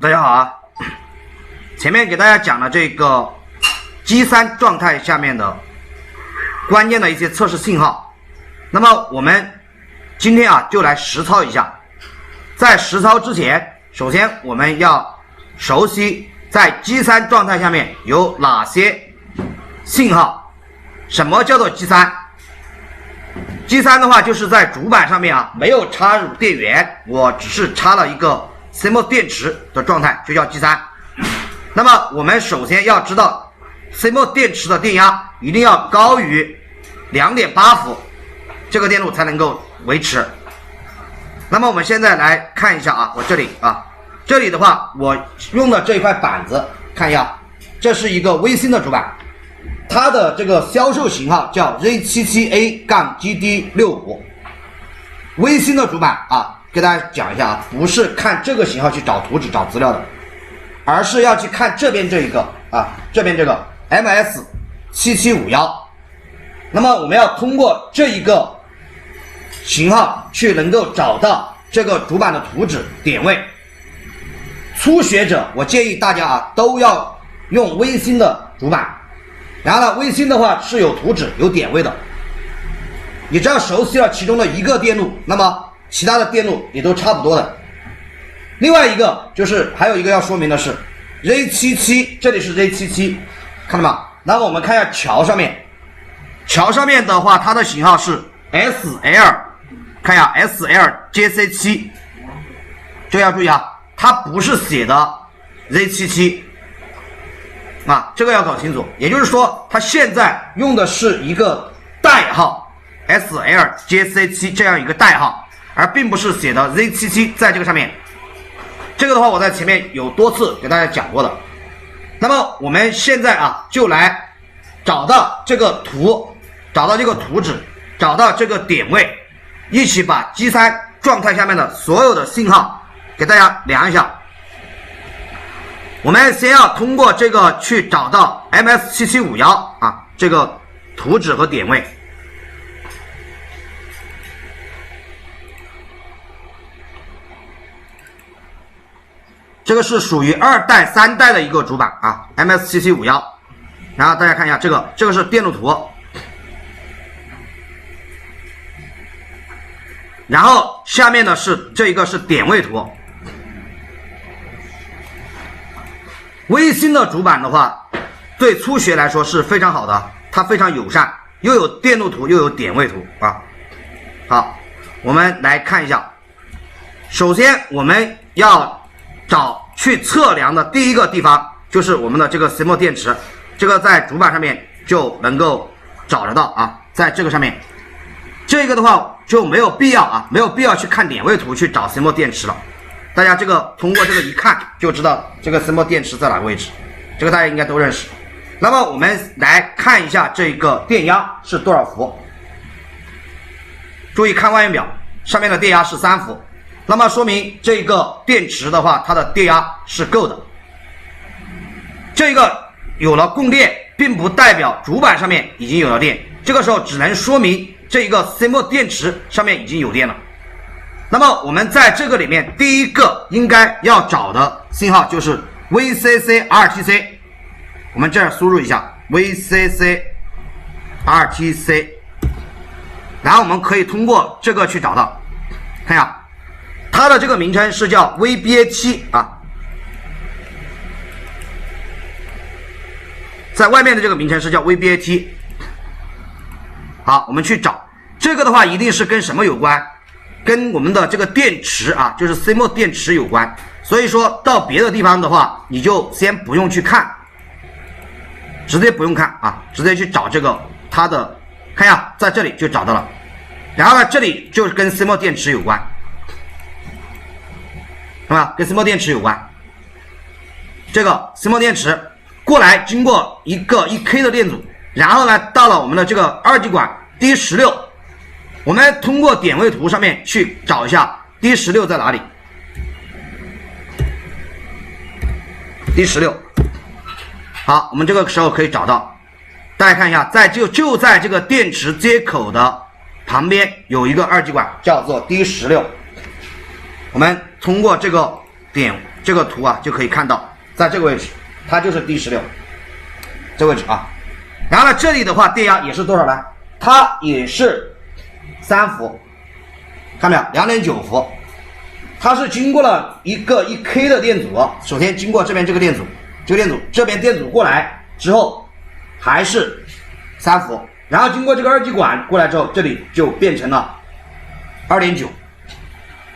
大家好啊！前面给大家讲了这个 G3 状态下面的关键的一些测试信号，那么我们今天啊就来实操一下。在实操之前，首先我们要熟悉在 G3 状态下面有哪些信号。什么叫做 G3？G3 的话就是在主板上面啊没有插入电源，我只是插了一个 CMOS 电池的状态，就叫 G3。那么我们首先要知道 CMOS 电池的电压一定要高于 2.8 伏，这个电路才能够维持。那么我们现在来看一下啊，我这里的话我用的这一块板子，看一下，这是一个微星的主板，它的这个销售型号叫 Z77A-GD65。微星的主板啊，给大家讲一下啊，不是看这个型号去找图纸找资料的，而是要去看这边这一个啊，这边这个 MS7751。那么我们要通过这一个型号去能够找到这个主板的图纸点位。初学者我建议大家啊都要用微星的主板，然后呢，微星的话是有图纸有点位的，你只要熟悉了其中的一个电路，那么其他的电路也都差不多的。另外一个就是还有一个要说明的是 Z77， 这里是 Z77， 看到吗？然后我们看一下桥上面的话，它的型号是 SL， 看一下 SLJC7， 这个要注意啊，它不是写的 Z77 啊，这个要搞清楚。也就是说，它现在用的是一个代号 SLJC7 这样一个代号，而并不是写的 Z77 在这个上面。这个的话，我在前面有多次给大家讲过的。那么我们现在啊，就来找到这个图，找到这个图纸，找到这个点位，一起把 G3 状态下面的所有的信号给大家量一下。我们先要通过这个去找到 MS7751啊这个图纸和点位。这个是属于2代、3代的一个主板啊 ，MS7751。然后大家看一下这个是电路图，然后下面的是这一个是点位图。微星的主板的话，对初学来说是非常好的，它非常友善，又有电路图又有点位图啊。好，我们来看一下，首先我们要找去测量的第一个地方就是我们的这个 CMOS 电池，这个在主板上面就能够找得到啊，在这个上面，这个的话就没有必要去看点位图去找 CMOS 电池了。大家这个通过这个一看就知道这个 CMOS 电池在哪个位置，这个大家应该都认识。那么我们来看一下这个电压是多少伏，注意看外面表，上面的电压是3伏。那么说明这个电池的话，它的电压是够的。这个有了供电，并不代表主板上面已经有了电，这个时候只能说明这一个 CMOS 电池上面已经有电了。那么我们在这个里面第一个应该要找的信号就是 VCC-RTC， 我们这儿输入一下 VCC-RTC， 然后我们可以通过这个去找到，看一下。它的这个名称是叫 VBA7 啊，在外面的这个名称是叫 VBA7。好，我们去找这个的话，一定是跟什么有关？跟我们的这个电池啊，就是 CMOS 电池有关。所以说到别的地方的话，你就先不用去看，直接不用看啊，直接去找这个它的，看一下，在这里就找到了。然后呢，这里就跟 CMOS 电池有关。是吧？跟 CMOS 电池有关，这个 CMOS 电池过来经过一个 1K 的电阻，然后呢到了我们的这个2极管 D16， 我们通过点位图上面去找一下 D16 在哪里。D16， 好，我们这个时候可以找到，大家看一下，就在这个电池接口的旁边有一个2极管，叫做 D16。我们通过这个点这个图啊就可以看到，在这个位置，它就是 D16 这个位置啊。然后呢，这里的话电压也是多少呢？它也是3伏，看到没有？2.9伏。它是经过了一个1K 的电阻，首先经过这边这个电阻，这边电阻过来之后还是3伏，然后经过这个二极管过来之后，这里就变成了 2.9。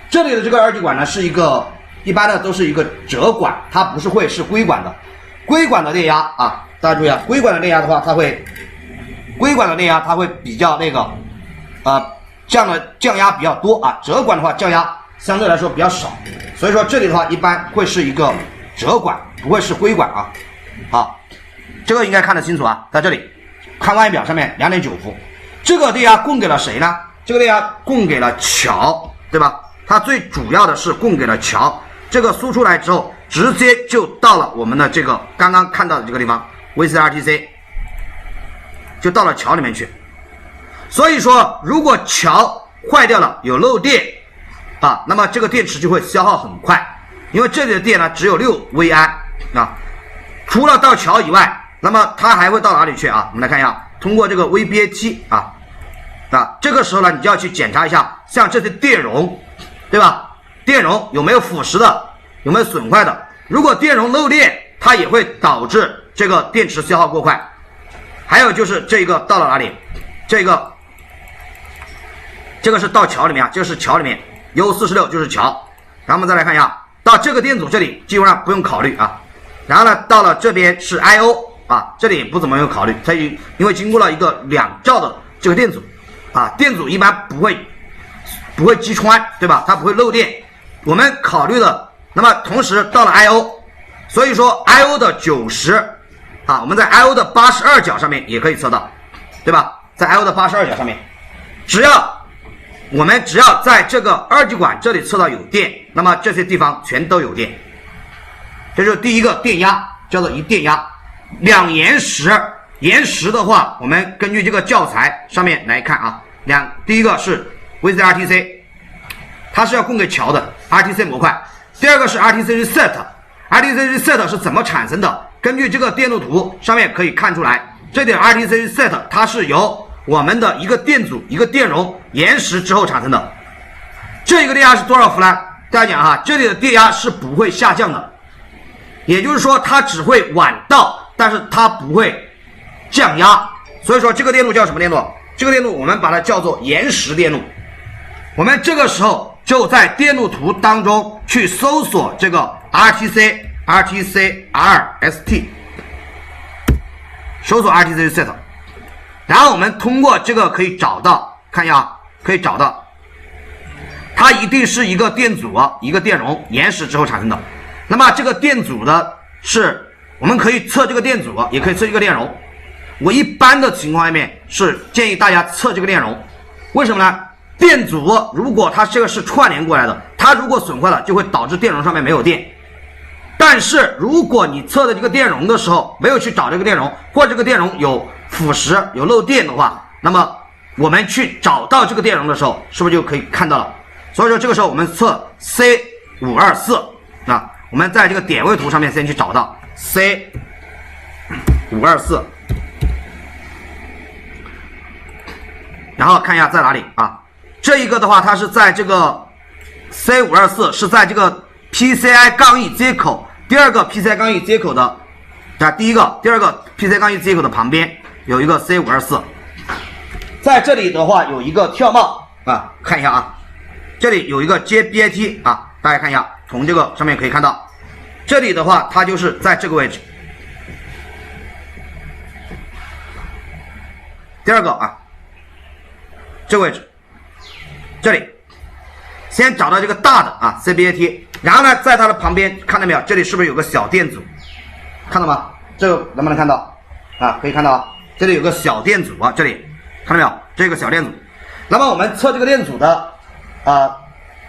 这里的这个二极管呢是一个一般的都是一个折管，它不是会是硅管的。硅管的电压啊，大家注意啊，硅管的电压的话，它会比较那个降压比较多啊，折管的话降压相对来说比较少，所以说这里的话一般会是一个折管，不会是硅管啊。好，这个应该看得清楚啊，在这里看外表上面 2.9 伏，这个电压供给了谁呢？这个电压供给了桥，对吧？它最主要的是供给了桥，这个输出来之后，直接就到了我们的这个刚刚看到的这个地方 VCRTC， 就到了桥里面去。所以说，如果桥坏掉了，有漏电啊，那么这个电池就会消耗很快，因为这里的电呢只有6微安啊。除了到桥以外，那么它还会到哪里去啊？我们来看一下，通过这个 VBAT 这个时候呢，你就要去检查一下，像这些电容，对吧？电容有没有腐蚀的，有没有损坏的？如果电容漏电，它也会导致这个电池消耗过快。还有就是这个到了哪里？这个是到桥里面啊，这个是桥里面 U46 就是桥。然后我们再来看一下，到这个电阻这里基本上不用考虑啊。然后呢，到了这边是 IO 啊，这里也不怎么用考虑，它因为经过了一个2兆的这个电阻啊，电阻一般不会击穿，对吧？它不会漏电。我们考虑的，那么同时到了 IO， 所以说 IO 的90啊，我们在 IO 的82角上面也可以测到，对吧？在 IO 的82角上面，我们只要在这个二极管这里测到有电，那么这些地方全都有电。这就是第一个电压，叫做一电压。2延时，延时的话，我们根据这个教材上面来看啊，第一个是 VCRTC， 它是要供给桥的 RTC 模块。第二个是 RTC reset，RTC reset 是怎么产生的？根据这个电路图上面可以看出来，这点 RTC reset 它是由我们的一个电阻、一个电容延时之后产生的。这一个电压是多少伏呢？大家讲哈，这里的电压是不会下降的，也就是说它只会晚到，但是它不会降压。所以说这个电路叫什么电路？这个电路我们把它叫做延时电路。我们这个时候就在电路图当中去搜索这个 RTC-RST， 搜索 RTC reset， 然后我们通过这个可以找到，看一下啊，可以找到它一定是一个电阻一个电容延时之后产生的。那么这个电阻的是我们可以测这个电阻，也可以测这个电容。我一般的情况下面是建议大家测这个电容，为什么呢？电阻如果它这个是串联过来的，它如果损坏了就会导致电容上面没有电。但是如果你测的这个电容的时候没有去找这个电容，或者这个电容有腐蚀有漏电的话，那么我们去找到这个电容的时候是不是就可以看到了？所以说这个时候我们测 C524 啊，我们在这个点位图上面先去找到 C524， 然后看一下在哪里啊？这一个的话，它是在这个 C524 是在这个 PCI-E 接口，第二个 PCI-E 接口的第二个 PCI-E 接口的旁边有一个 C524， 在这里的话有一个跳帽啊，看一下啊，这里有一个 JBIT 啊，大家看一下，从这个上面可以看到，这里的话它就是在这个位置。第二个啊，这个位置，这里先找到这个大的啊 CBAT， 然后呢在它的旁边看到没有，这里是不是有个小电阻？看到吗？这个能不能看到啊？可以看到啊，这里有个小电阻啊，这里看到没有？这个小电阻。那么我们测这个电阻的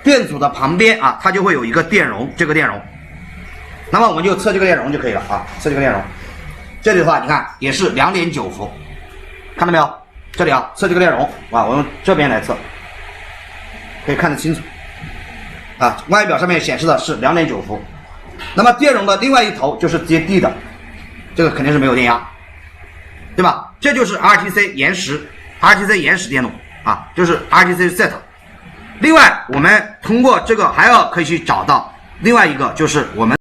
电阻的旁边啊，它就会有一个电容，这个电容。那么我们就测这个电容就可以了啊，测这个电容。这里的话你看也是 2.9 伏，看到没有？这里啊，测这个电容啊，我用这边来测，可以看得清楚啊。外表上面显示的是 2.9 伏，那么电容的另外一头就是接地的，这个肯定是没有电压，对吧？这就是 RTC 延时电路啊，就是 RTC set。另外，我们通过这个还要可以去找到另外一个，就是我们